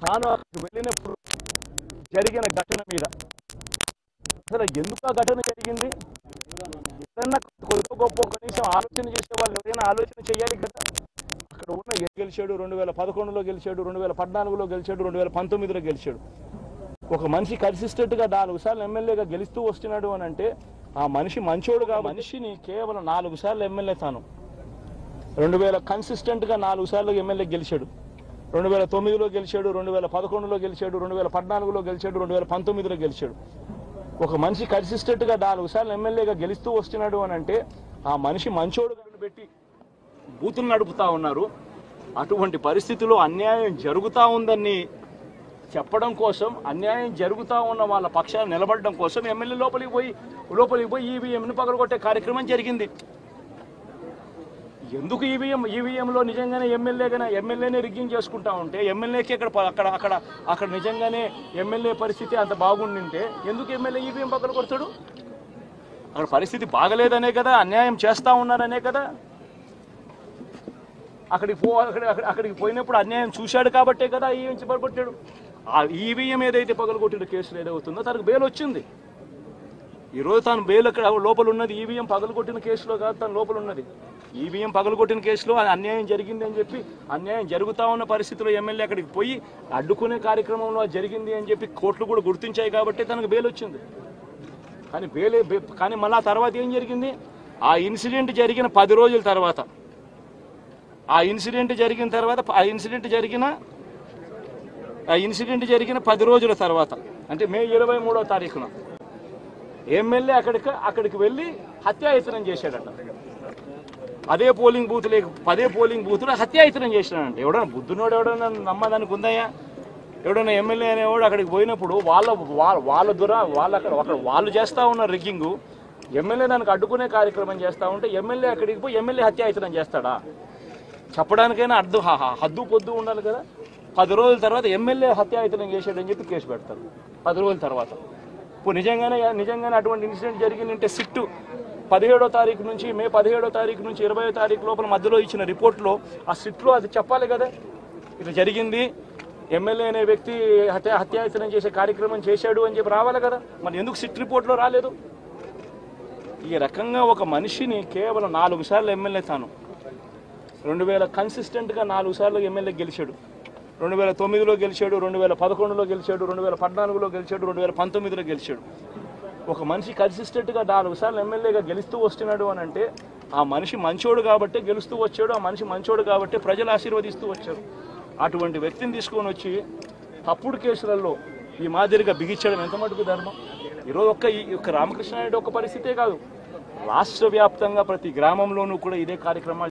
తాను వెళ్ళినప్పుడు జరిగిన ఘటన మీద అసలు ఎందుకు ఆ ఘటన జరిగింది ఏదన్నా కొద్ది గొప్ప కనీసం ఆలోచన చేసే వాళ్ళు ఎవరైనా ఆలోచన చేయాలి కదా. అక్కడ ఉన్న గెలిచాడు, 2011లో గెలిచాడు, 2014లో గెలిచాడు, 2019లో గెలిచాడు. ఒక మనిషి కన్సిస్టెంట్గా 4 సార్లు ఎమ్మెల్యేగా గెలుస్తూ వస్తున్నాడు అని అంటే ఆ మనిషి మంచోడుగా మనిషిని కేవలం 4 సార్లు ఎమ్మెల్యే తాను 2000 కన్సిస్టెంట్గా 4 సార్లు ఎమ్మెల్యే గెలిచాడు. 2009లో గెలిచాడు, 2011లో గెలిచాడు, 2014లో గెలిచాడు, 2019లో గెలిచాడు. ఒక మనిషి కన్సిస్టెంట్గా 4 సార్లు ఎమ్మెల్యేగా గెలుస్తూ వస్తున్నాడు అని అంటే ఆ మనిషి మంచోడుగా పెట్టి బూతులు నడుపుతా ఉన్నారు. అటువంటి పరిస్థితుల్లో అన్యాయం జరుగుతూ ఉందని చెప్పడం కోసం, అన్యాయం జరుగుతూ ఉన్న వాళ్ళ పక్షాన్ని నిలబడడం కోసం ఎమ్మెల్యే లోపలికి పోయి ఈవీఎంను పగలగొట్టే కార్యక్రమం జరిగింది. ఎందుకు ఈవీఎంలో నిజంగానే ఎమ్మెల్యేనే రిగ్గింగ్ చేసుకుంటా ఉంటే ఎమ్మెల్యేకి అక్కడ నిజంగానే ఎమ్మెల్యే పరిస్థితి అంత బాగుండింటే ఎందుకు ఎమ్మెల్యే ఈవీఎం పగలగొడతాడు? అక్కడ పరిస్థితి బాగలేదనే కదా, అన్యాయం చేస్తూ ఉన్నారనే కదా. అక్కడికి పోయినప్పుడు అన్యాయం చూశాడు కాబట్టే కదా ఈవీఎం పగలగొట్టాడు. ఆ ఈవీఎం ఏదైతే పగలగొట్టిన కేసులు ఏదవుతుందో తనకు బెయిల్ వచ్చింది. ఈరోజు తాను బెయిల్ అక్కడ లోపల ఉన్నది ఈవీఎం పగలగొట్టిన కేసులో కాదు, తను లోపల ఉన్నది ఈవీఎం పగలగొట్టిన కేసులో. అన్యాయం జరిగింది అని చెప్పి, అన్యాయం జరుగుతూ ఉన్న పరిస్థితిలో ఎమ్మెల్యే అక్కడికి పోయి అడ్డుకునే కార్యక్రమంలో జరిగింది అని చెప్పి కోర్టులు కూడా గుర్తించాయి కాబట్టి తనకు బెయిల్ వచ్చింది. కానీ మళ్ళీ ఆ తర్వాత ఏం జరిగింది? ఆ ఇన్సిడెంట్ జరిగిన 10 రోజుల తర్వాత, ఆ ఇన్సిడెంట్ జరిగిన 10 రోజుల తర్వాత అంటే మే 23వ తారీఖున ఎమ్మెల్యే అక్కడికి వెళ్ళి హత్యాయత్నం చేశాడట. అదే పోలింగ్ బూత్లో హత్యాయత్నం చేశాడంట. ఎవడన్నా బుద్ధునోడు ఎవడన్నా నమ్మదానికి ఉందయ్యా? ఎవడన్నా ఎమ్మెల్యే అనేవాడు అక్కడికి పోయినప్పుడు వాళ్ళు చేస్తూ ఉన్న రిగ్గింగు, ఎమ్మెల్యే దానికి అడ్డుకునే కార్యక్రమం చేస్తూ ఉంటే ఎమ్మెల్యే అక్కడికి పోయి ఎమ్మెల్యే హత్యాయత్నం చేస్తాడా? చెప్పడానికైనా హద్దు పొద్దు ఉండాలి కదా. 10 రోజుల తర్వాత ఎమ్మెల్యే హత్యాయత్నం చేశాడని చెప్పి కేసు పెడతారు 10 రోజుల తర్వాత. ఇప్పుడు నిజంగానే అటువంటి ఇన్సిడెంట్ జరిగిందంటే సిట్టు 17వ తారీఖు నుంచి మే 17వ తారీఖు నుంచి 20వ తారీఖు లోపల మధ్యలో ఇచ్చిన రిపోర్ట్లో ఆ సిట్లో అది చెప్పాలి కదా, ఇట్లా జరిగింది, ఎమ్మెల్యే అనే వ్యక్తి హత్యాయత్నం చేసే కార్యక్రమం చేశాడు అని చెప్పి రావాలి కదా. మరి ఎందుకు సిట్ రిపోర్ట్లో రాలేదు? ఈ రకంగా ఒక మనిషిని కేవలం 4 సార్లు ఎమ్మెల్యే తాను 2000 కన్సిస్టెంట్గా 4 సార్లు ఎమ్మెల్యే గెలిచాడు. 2009లో గెలిచాడు, 2011లో గెలిచాడు, 2014లో గెలిచాడు, 2019లో గెలిచాడు. ఒక మనిషి కన్సిస్టెంట్గా 4 సార్లు ఎమ్మెల్యేగా గెలుస్తూ వస్తున్నాడు అని అంటే ఆ మనిషి మంచోడు కాబట్టే గెలుస్తూ వచ్చాడు, ఆ మనిషి మంచోడు కాబట్టే ప్రజలు ఆశీర్వదిస్తూ వచ్చారు. అటువంటి వ్యక్తిని తీసుకొని వచ్చి తప్పుడు కేసులలో ఈ మాదిరిగా బిగించడం ఎంత మటుకు ధర్మం? ఈరోజు ఒక్క రామకృష్ణారెడ్డి ఒక్క పరిస్థితే కాదు, రాష్ట్ర వ్యాప్తంగా ప్రతి గ్రామంలోనూ కూడా ఇదే కార్యక్రమాలు